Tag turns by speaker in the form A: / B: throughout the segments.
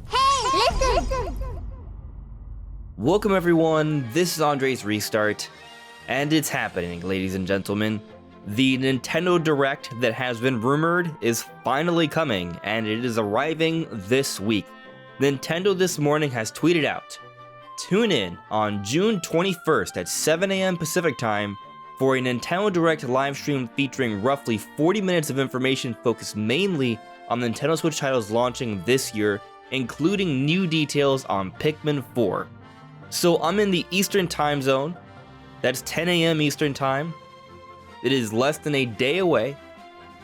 A: Hey, listen!
B: Welcome everyone, this is Andre's Restart, and it's happening, ladies and gentlemen. The Nintendo Direct that has been rumored is finally coming, and it is arriving this week. Nintendo this morning has tweeted out, "Tune in on June 21st at 7 AM Pacific Time for a Nintendo Direct livestream featuring roughly 40 minutes of information focused mainly on Nintendo Switch titles launching this year, including new details on Pikmin 4. So I'm in the Eastern time zone. That's 10 AM Eastern time. It is less than a day away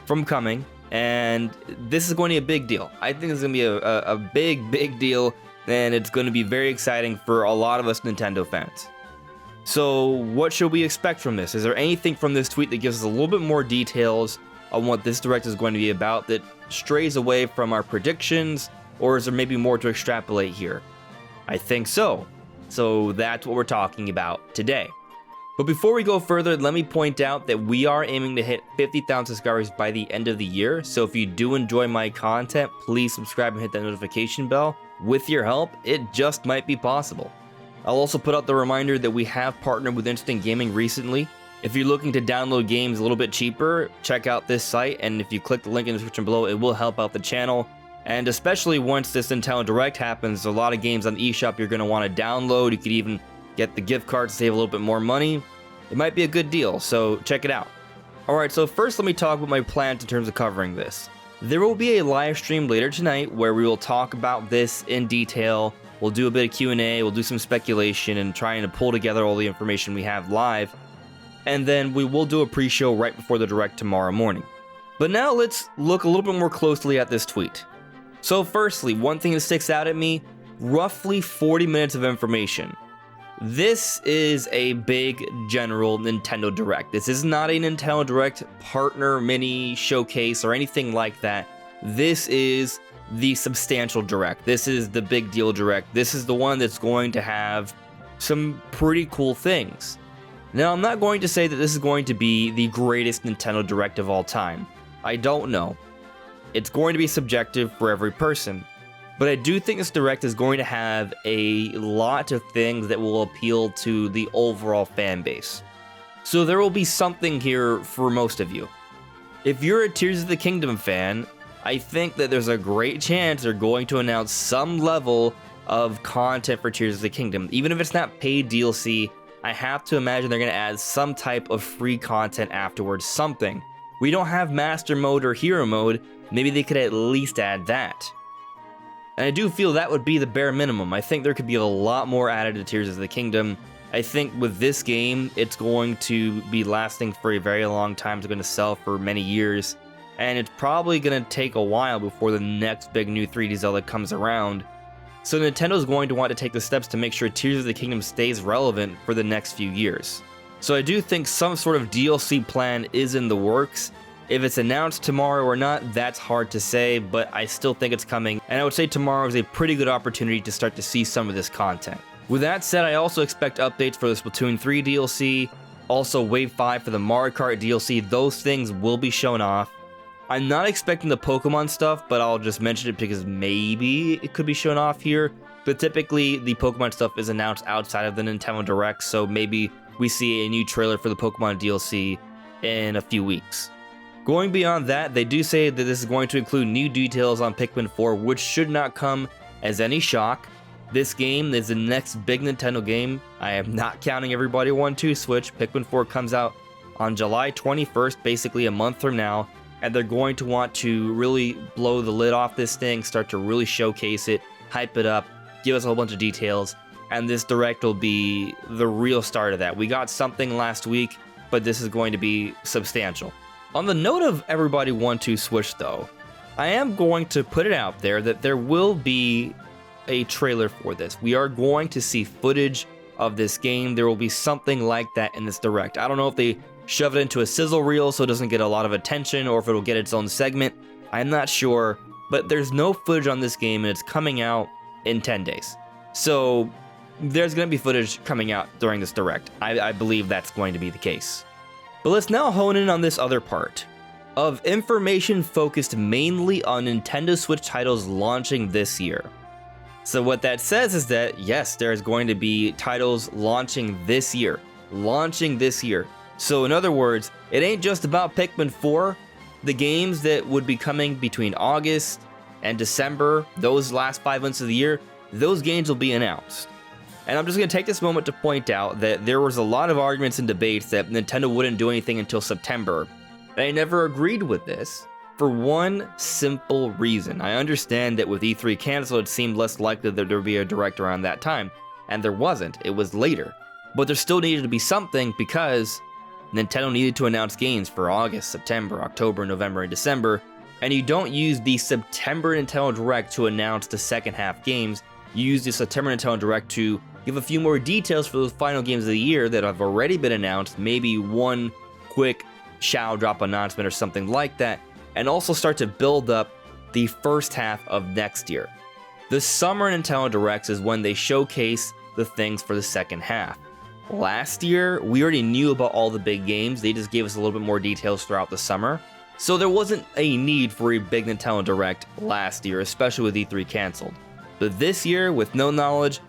B: from coming, and this is going to be a big deal. I think it's going to be a big deal, and it's going to be very exciting for a lot of us Nintendo fans. So what should we expect from this? Is there anything from this tweet that gives us a little bit more details on what this Direct is going to be about that strays away from our predictions, or is there maybe more to extrapolate here? I think so. So that's what we're talking about today. But before we go further, let me point out that we are aiming to hit 50,000 subscribers by the end of the year. So if you do enjoy my content, please subscribe and hit that notification bell. With your help, it just might be possible. I'll also put out the reminder that we have partnered with Instant Gaming recently. If you're looking to download games a little bit cheaper, check out this site, and if you click the link in the description below, it will help out the channel. And especially once this Nintendo Direct happens, a lot of games on the eShop you're going to want to download. You could even get the gift card to save a little bit more money. It might be a good deal, so check it out. Alright, so first let me talk about my plans in terms of covering this. There will be a live stream later tonight where we will talk about this in detail. We'll do a bit of Q&A, we'll do some speculation and trying to pull together all the information we have live. And then we will do a pre-show right before the Direct tomorrow morning. But now let's look a little bit more closely at this tweet. So firstly, one thing that sticks out at me, roughly 40 minutes of information. This is a big general Nintendo Direct. This is not a Nintendo Direct partner mini showcase or anything like that. This is the substantial Direct. This is the big deal Direct. This is the one that's going to have some pretty cool things. Now, I'm not going to say that this is going to be the greatest Nintendo Direct of all time. I don't know. It's going to be subjective for every person. But I do think this Direct is going to have a lot of things that will appeal to the overall fan base. So there will be something here for most of you. If you're a Tears of the Kingdom fan, I think that there's a great chance they're going to announce some level of content for Tears of the Kingdom. Even if it's not paid DLC, I have to imagine they're going to add some type of free content afterwards, something. We don't have Master Mode or Hero Mode, maybe they could at least add that. And I do feel that would be the bare minimum. I think there could be a lot more added to Tears of the Kingdom. I think with this game, it's going to be lasting for a very long time. It's going to sell for many years. And it's probably going to take a while before the next big new 3D Zelda comes around. So Nintendo's going to want to take the steps to make sure Tears of the Kingdom stays relevant for the next few years. So I do think some sort of DLC plan is in the works. If it's announced tomorrow or not, that's hard to say, but I still think it's coming, and I would say tomorrow is a pretty good opportunity to start to see some of this content. With that said, I also expect updates for the Splatoon 3 DLC, also Wave 5 for the Mario Kart DLC. Those things will be shown off. I'm not expecting the Pokemon stuff, but I'll just mention it because maybe it could be shown off here, but typically the Pokemon stuff is announced outside of the Nintendo Direct, so maybe we see a new trailer for the Pokemon DLC in a few weeks. Going beyond that, they do say that this is going to include new details on Pikmin 4, which should not come as any shock. This game is the next big Nintendo game. I am not counting everybody 1-2 Switch. Pikmin 4 comes out on July 21st, basically a month from now, and they're going to want to really blow the lid off this thing, start to really showcase it, hype it up, give us a whole bunch of details, and this Direct will be the real start of that. We got something last week, but this is going to be substantial. On the note of everybody 1-2 Switch though, I am going to put it out there that there will be a trailer for this. We are going to see footage of this game. There will be something like that in this Direct. I don't know if they shove it into a sizzle reel so it doesn't get a lot of attention or if it'll get its own segment. I'm not sure, but there's no footage on this game and it's coming out in 10 days. So there's going to be footage coming out during this Direct. I believe that's going to be the case. But let's now hone in on this other part. of information focused mainly on Nintendo Switch titles launching this year. So what that says is that, yes, there's going to be titles launching this year. So in other words, it ain't just about Pikmin 4. The games that would be coming between August and December, those last 5 months of the year, those games will be announced. And I'm just going to take this moment to point out that there was a lot of arguments and debates that Nintendo wouldn't do anything until September. And I never agreed with this for one simple reason. I understand that with E3 canceled, it seemed less likely that there would be a direct around that time. And there wasn't. It was later. But there still needed to be something because Nintendo needed to announce games for August, September, October, November, and December. And you don't use the September Nintendo Direct to announce the second half games. You use the September Nintendo Direct to give a few more details for those final games of the year that have already been announced, maybe one quick Shadow Drop announcement or something like that, and also start to build up the first half of next year. The summer Nintendo Directs is when they showcase the things for the second half. Last year, we already knew about all the big games, they just gave us a little bit more details throughout the summer. So there wasn't a need for a big Nintendo Direct last year, especially with E3 canceled. But this year, with no knowledge,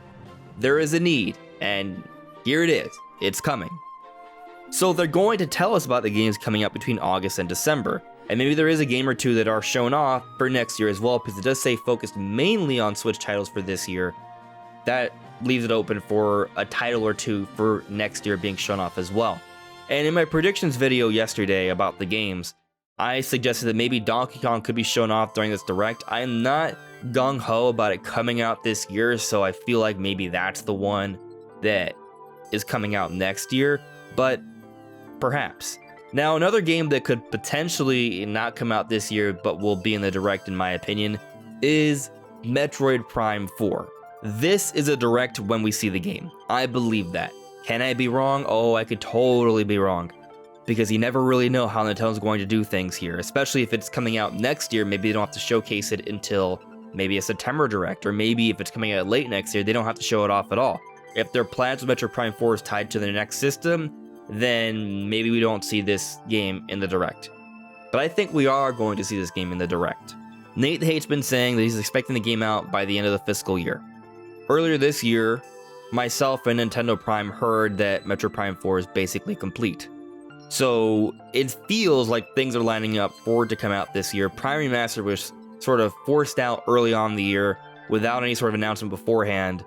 B: there is a need, and here it is. It's coming. So they're going to tell us about the games coming out between August and December, and maybe there is a game or two that are shown off for next year as well, because it does say focused mainly on Switch titles for this year. That leaves it open for a title or two for next year being shown off as well. And in my predictions video yesterday about the games, I suggested that maybe Donkey Kong could be shown off during this Direct. I'm not gung-ho about it coming out this year, so I feel like maybe that's the one that is coming out next year, but perhaps. Now, another game that could potentially not come out this year, but will be in the Direct in my opinion, is Metroid Prime 4. This is a Direct when we see the game. I believe that. Can I be wrong? Oh, I could totally be wrong. Because you never really know how Nintendo's going to do things here, especially if it's coming out next year. Maybe they don't have to showcase it until maybe a September Direct, or maybe if it's coming out late next year, they don't have to show it off at all. If their plans with Metroid Prime 4 is tied to their next system, then maybe we don't see this game in the Direct. But I think we are going to see this game in the Direct. Nate the Hate's been saying that he's expecting the game out by the end of the fiscal year. Earlier this year, myself and Nintendo Prime heard that Metroid Prime 4 is basically complete. So it feels like things are lining up for it to come out this year. Prime Remastered was sort of forced out early on in the year without any sort of announcement beforehand.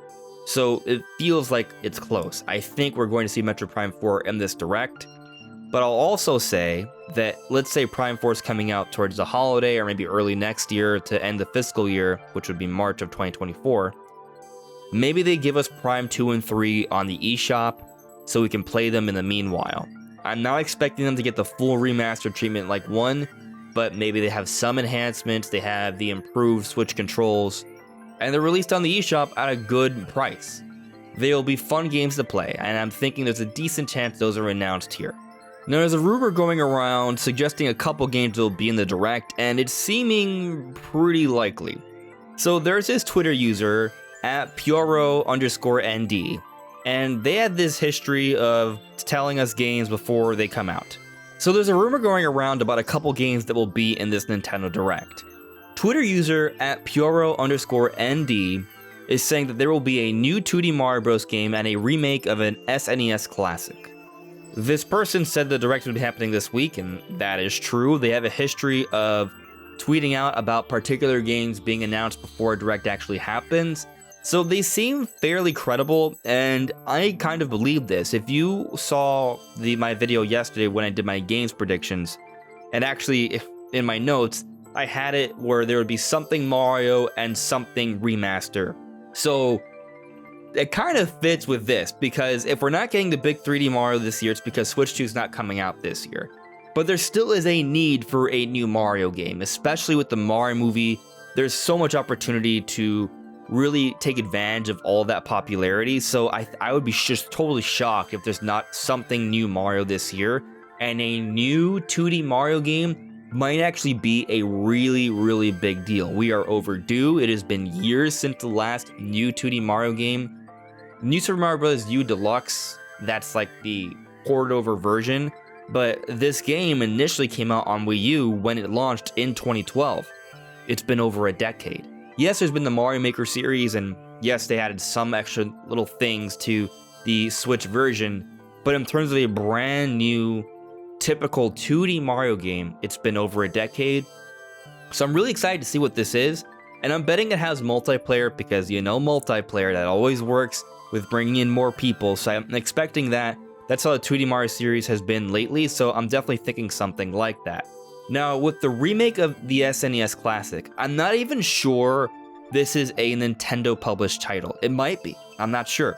B: So it feels like it's close. I think we're going to see Metroid Prime 4 in this Direct. But I'll also say that, let's say Prime 4 is coming out towards the holiday or maybe early next year to end the fiscal year, which would be March of 2024. Maybe they give us Prime 2 and 3 on the eShop so we can play them in the meanwhile. I'm not expecting them to get the full remastered treatment like 1, but maybe they have some enhancements, they have the improved Switch controls, and they're released on the eShop at a good price. They'll be fun games to play, and I'm thinking there's a decent chance those are announced here. Now, there's a rumor going around suggesting a couple games will be in the Direct, and it's seeming pretty likely. So there's this Twitter user at Pioro_ND, and they had this history of telling us games before they come out. So there's a rumor going around about a couple games that will be in this Nintendo Direct. Twitter user at Pioro_ND is saying that there will be a new 2D Mario Bros. Game and a remake of an SNES classic. This person said the Direct would be happening this week, and that is true. They have a history of tweeting out about particular games being announced before a Direct actually happens. So they seem fairly credible, and I kind of believe this. If you saw my video yesterday when I did my games predictions, and actually in my notes, I had it where there would be something Mario and something remaster. So it kind of fits with this, because if we're not getting the big 3D Mario this year, it's because Switch 2 is not coming out this year. But there still is a need for a new Mario game, especially with the Mario movie. There's so much opportunity to really take advantage of all that popularity, so I would be just totally shocked if there's not something new Mario this year, and a new 2D Mario game might actually be a really, really big deal. We are overdue. It has been years since the last new 2D Mario game. New Super Mario Bros. U Deluxe, that's like the ported over version, But this game initially came out on Wii U when it launched in 2012. It's been over a decade. Yes, there's been the Mario Maker series, and yes, they added some extra little things to the Switch version, but in terms of a brand new, typical 2D Mario game, it's been over a decade. So I'm really excited to see what this is, and I'm betting it has multiplayer because, you know, multiplayer, that always works with bringing in more people, so I'm expecting that. That's how the 2D Mario series has been lately, so I'm definitely thinking something like that. Now, with the remake of the SNES Classic, I'm not even sure this is a Nintendo-published title. It might be. I'm not sure.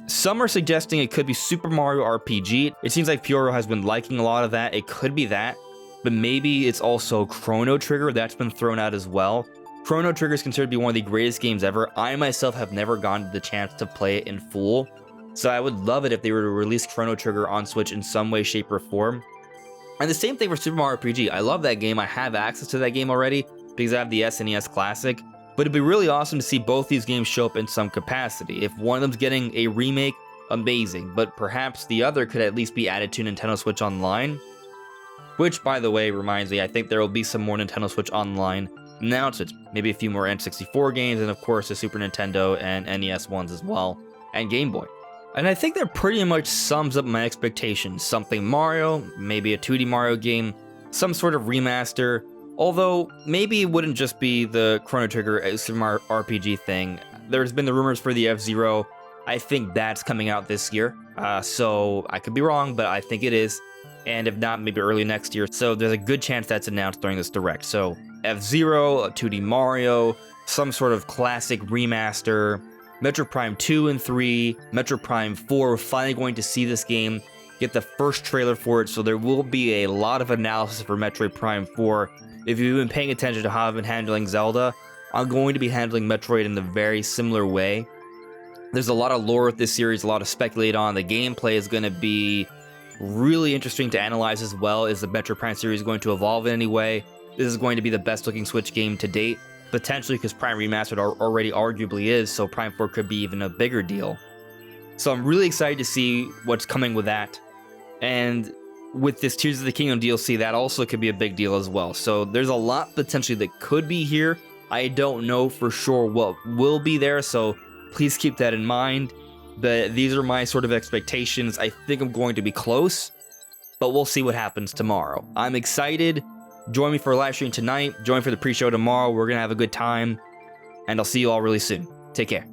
B: Some are suggesting it could be Super Mario RPG. It seems like Fioro has been liking a lot of that. It could be that, but maybe it's also Chrono Trigger. That's been thrown out as well. Chrono Trigger is considered to be one of the greatest games ever. I myself have never gotten the chance to play it in full, so I would love it if they were to release Chrono Trigger on Switch in some way, shape, or form. And the same thing for Super Mario RPG. I love that game. I have access to that game already because I have the SNES Classic. But it'd be really awesome to see both these games show up in some capacity. If one of them's getting a remake, amazing. But perhaps the other could at least be added to Nintendo Switch Online. Which, by the way, reminds me, I think there will be some more Nintendo Switch Online announcements. Maybe a few more N64 games, and of course the Super Nintendo and NES ones as well, and Game Boy. And I think that pretty much sums up my expectations. Something Mario, maybe a 2D Mario game, some sort of remaster, although maybe it wouldn't just be the Chrono Trigger Super Mario RPG thing. There's been the rumors for the F-Zero. I think that's coming out this year, so I could be wrong, but I think it is. And if not, maybe early next year. So there's a good chance that's announced during this Direct. So F-Zero, a 2D Mario, some sort of classic remaster, Metroid Prime 2 and 3, Metroid Prime 4, we're finally going to see this game, get the first trailer for it, so there will be a lot of analysis for Metroid Prime 4. If you've been paying attention to how I've been handling Zelda, I'm going to be handling Metroid in a very similar way. There's a lot of lore with this series, a lot to speculate on. The gameplay is going to be really interesting to analyze as well. Is the Metroid Prime series going to evolve in any way? This is going to be the best looking Switch game to date. Potentially, because Prime Remastered already arguably is, so Prime 4 could be even a bigger deal. So I'm really excited to see what's coming with that. And with this Tears of the Kingdom DLC, that also could be a big deal as well. So there's a lot potentially that could be here. I don't know for sure what will be there, so please keep that in mind. But these are my sort of expectations. I think I'm going to be close, but we'll see what happens tomorrow. I'm excited. Join me for a live stream tonight. Join for the pre-show tomorrow. We're going to have a good time. And I'll see you all really soon. Take care.